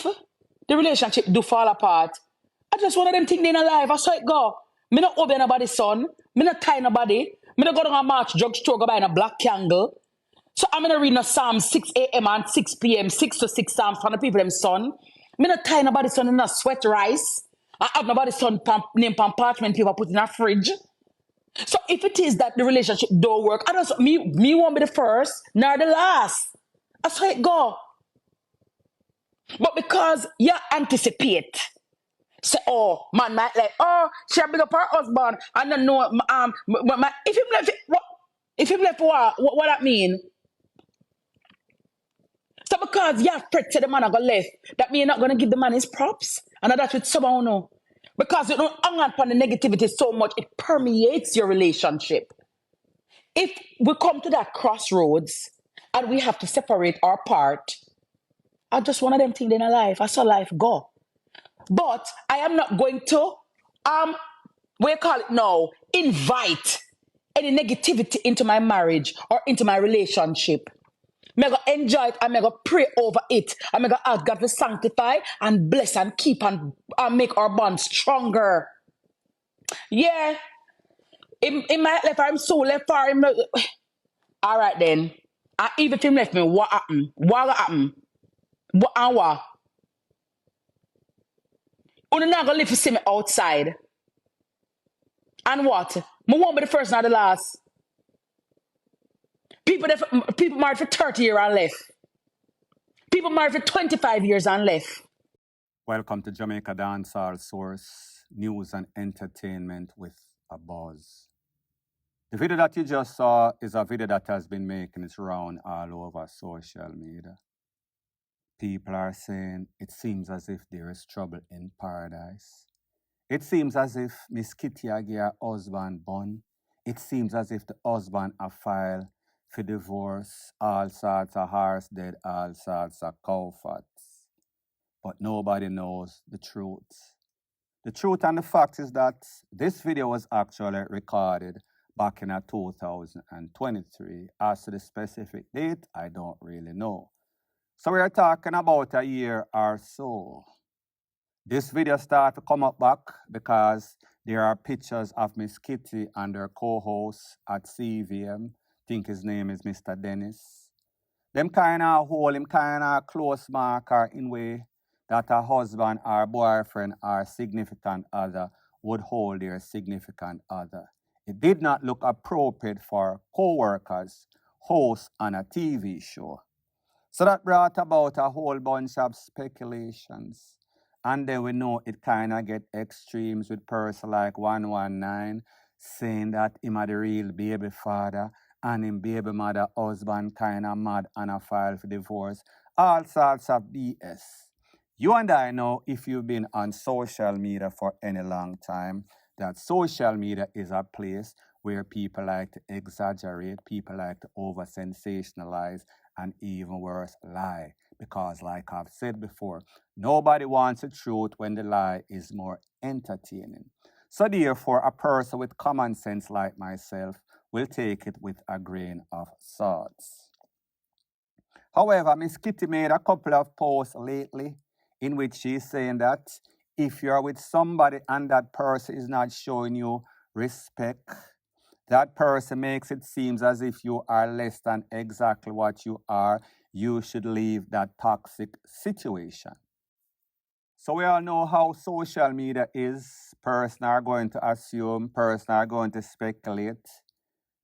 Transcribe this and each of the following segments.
if the relationship do fall apart, I just one of them things in a life. I saw it go. Me not obey nobody's son. Me not tie nobody. Me not go down a march drugstore go buy a black candle. So I'm gonna read no Psalm 6 a.m. and 6 p.m. 6 to 6 Psalms from the people them son. Me not tie nobody's son in a sweat rice. I have nobody's son name pan parchment paper put in a fridge. So if it is that the relationship don't work, I just me won't be the first nor the last. That's how it go. But because you anticipate, say, oh, man might like, oh, she big up her husband, and then no, if him left, what? If him left, what that mean? So because you have threat to the man I got left, that mean you're not gonna give the man his props, and that's with someone who know. Because you don't hang on upon the negativity so much, it permeates your relationship. If we come to that crossroads and we have to separate our part, I just one of them things in a life. I saw life go. But I am not going to we call it now, invite any negativity into my marriage or into my relationship. I'm going to enjoy it. I'm going to pray over it. I'm going to ask God to sanctify and bless and keep and make our bond stronger. Yeah. In my life, I'm so left far. All right then. Even if him left me, what happened? What happened? What and what? You're not going to live to see me outside. And what? I won't be the first, not the last. People married for 30 years and left. People married for 25 years and left. Welcome to Jamaica Dancehall Source, news and entertainment with a buzz. The video that you just saw is a video that has been making its round all over social media. People are saying it seems as if there is trouble in paradise. It seems as if Miss Kitty give her husband BUN. It seems as if the husband a file for divorce, all sorts of horse dead, all sorts of cow fats. But nobody knows the truth. The truth and the fact is that this video was actually recorded back in 2023. As to the specific date, I don't really know. So we are talking about a year or so. This video started to come up back because there are pictures of Miss Kitty and her co-host at CVM. I think his name is Mr. Dennis. Them kind of hold him kind of close marker in way that a husband or boyfriend or significant other would hold their significant other. It did not look appropriate for co-workers, hosts on a TV show. So that brought about a whole bunch of speculations. And then we know it kind of get extremes with person like 119 saying that him a the real baby father and him baby mother husband kind of mad and a file for divorce. All sorts of BS. You and I know, if you've been on social media for any long time, that social media is a place where people like to exaggerate, people like to over-sensationalize, and even worse, lie. Because like I've said before, nobody wants the truth when the lie is more entertaining. So therefore, a person with common sense like myself will take it with a grain of salt. However, Miss Kitty made a couple of posts lately in which she's saying that if you're with somebody and that person is not showing you respect, that person makes it seem as if you are less than exactly what you are, you should leave that toxic situation. So we all know how social media is. Person are going to assume, person are going to speculate,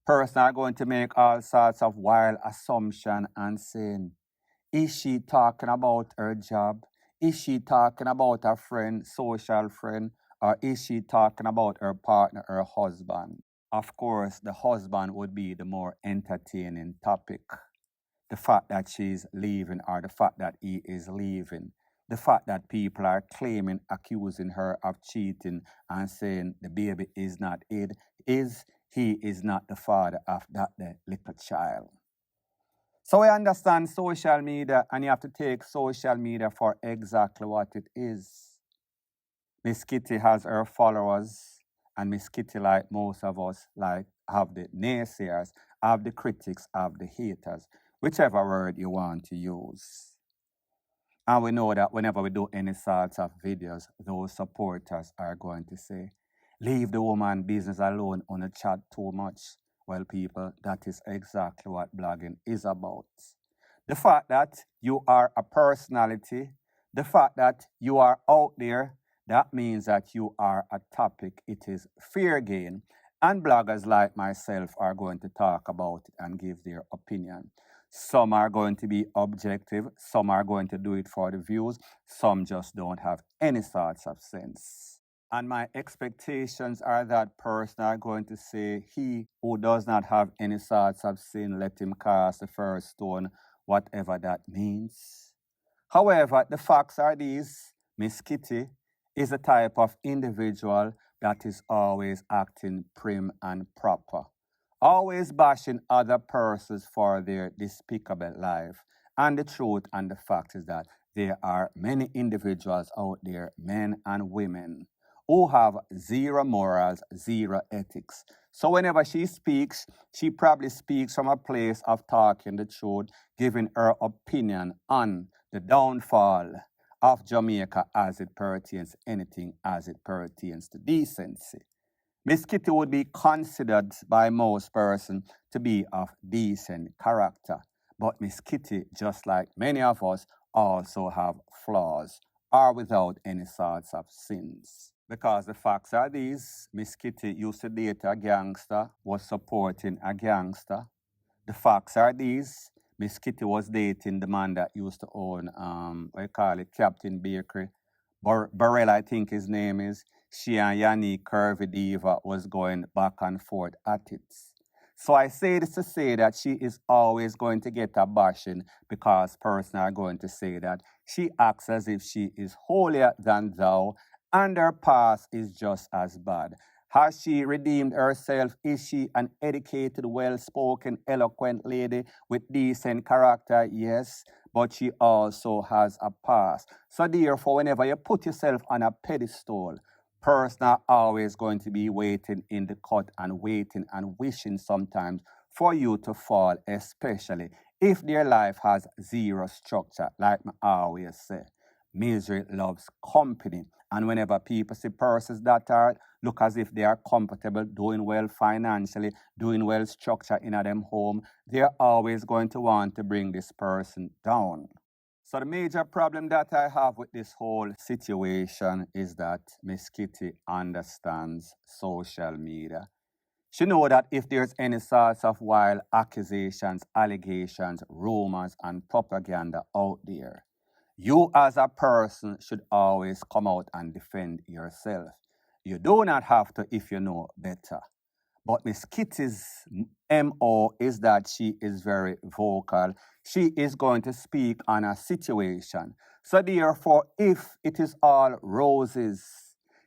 person are going to make all sorts of wild assumption and saying, is she talking about her job? Is she talking about a friend, social friend? Or is she talking about her partner, her husband? Of course, the husband would be the more entertaining topic. The fact that she's leaving or the fact that he is leaving. The fact that people are claiming, accusing her of cheating and saying the baby is not it, he is not the father of that little child. So I understand social media, and you have to take social media for exactly what it is. Miss Kitty has her followers, and Miss Kitty, like most of us, like have the naysayers, have the critics, have the haters, whichever word you want to use. And we know that whenever we do any sorts of videos, those supporters are going to say, leave the woman business alone on a chat too much. Well, people, that is exactly what blogging is about. The fact that you are a personality, the fact that you are out there, that means that you are a topic. It is fair game. And bloggers like myself are going to talk about it and give their opinion. Some are going to be objective, some are going to do it for the views, some just don't have any sorts of sense. And my expectations are that person are going to say, he who does not have any sorts of sin, let him cast the first stone, whatever that means. However, the facts are these. Miss Kitty is a type of individual that is always acting prim and proper, always bashing other persons for their despicable life. And the truth and the fact is that there are many individuals out there, men and women, who have zero morals, zero ethics. So whenever she speaks, she probably speaks from a place of talking the truth, giving her opinion on the downfall of Jamaica as it pertains anything as it pertains to decency. Miss Kitty would be considered by most persons to be of decent character. But Miss Kitty, just like many of us, also have flaws, are without any sorts of sins. Because the facts are these, Miss Kitty used to date a gangster, was supporting a gangster. The facts are these, Miss Kitty was dating the man that used to own, Captain Bakery. Burrell, I think his name is. She and Yanni Curvy Diva was going back and forth at it. So I say this to say that she is always going to get a bashing because persons are going to say that she acts as if she is holier than thou and her past is just as bad. Has she redeemed herself? Is she an educated, well-spoken, eloquent lady with decent character? Yes, but she also has a past. So therefore, whenever you put yourself on a pedestal, persons are always going to be waiting in the cut and waiting and wishing sometimes for you to fall, especially if their life has zero structure, like I always say. Misery loves company. And whenever people see persons that are look as if they are comfortable, doing well financially, doing well structured in a them home, they're always going to want to bring this person down. So the major problem that I have with this whole situation is that Miss Kitty understands social media. She knows that if there's any sorts of wild accusations, allegations, rumors, and propaganda out there, you as a person should always come out and defend yourself. You do not have to if you know better. But Miss Kitty's MO is that she is very vocal. She is going to speak on a situation. So therefore, if it is all roses,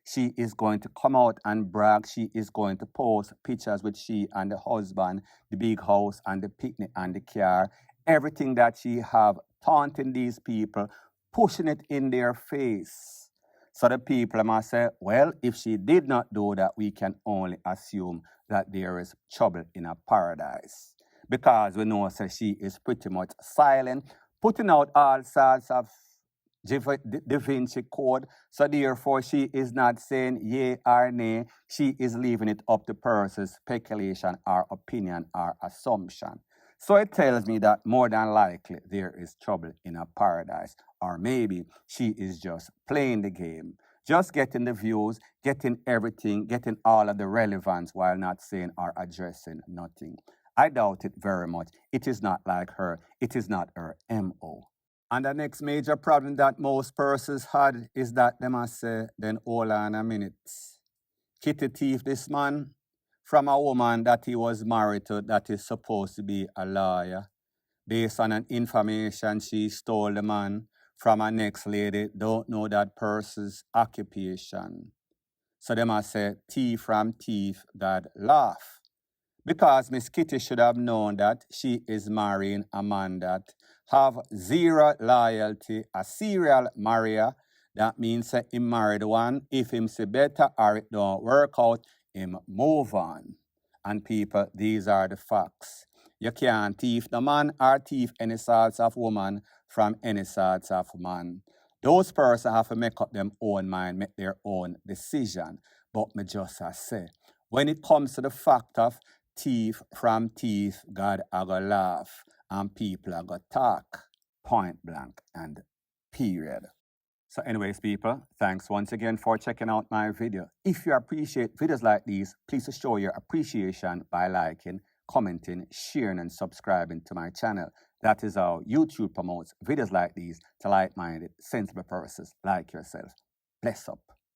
she is going to come out and brag. She is going to post pictures with she and the husband, the big house and the picnic and the car, everything that she have, taunting these people, pushing it in their face. So the people must say, well, if she did not do that, we can only assume that there is trouble in a paradise. Because we know that she is pretty much silent, putting out all sorts of Da Vinci Code. So therefore, she is not saying yea or nay. She is leaving it up to person's speculation or opinion or assumption. So it tells me that more than likely there is trouble in a paradise. Or maybe she is just playing the game, just getting the views, getting everything, getting all of the relevance while not saying or addressing nothing. I doubt it very much. It is not like her. It is not her MO. And the next major problem that most persons had is that they must say, then hold on a minute. Kitty thief this man from a woman that he was married to that is supposed to be a lawyer. Based on an information she stole the man from a next lady, don't know that person's occupation. So they must say, thief from thief, God laugh. Because Miss Kitty should have known that she is marrying a man that have zero loyalty, a serial marrier. That means that he married one. If him say better or it don't work out, him move on. And people, these are the facts. You can't thief the man or thief any sorts of woman from any sorts of man. Those persons have to make up their own mind, make their own decision. But me just say, when it comes to the fact of thief from thief, God a go laugh and people a go talk, point blank and period. So anyways, people, thanks once again for checking out my video. If you appreciate videos like these, please show your appreciation by liking, commenting, sharing, and subscribing to my channel. That is how YouTube promotes videos like these to like-minded, sensible persons like yourself. Bless up.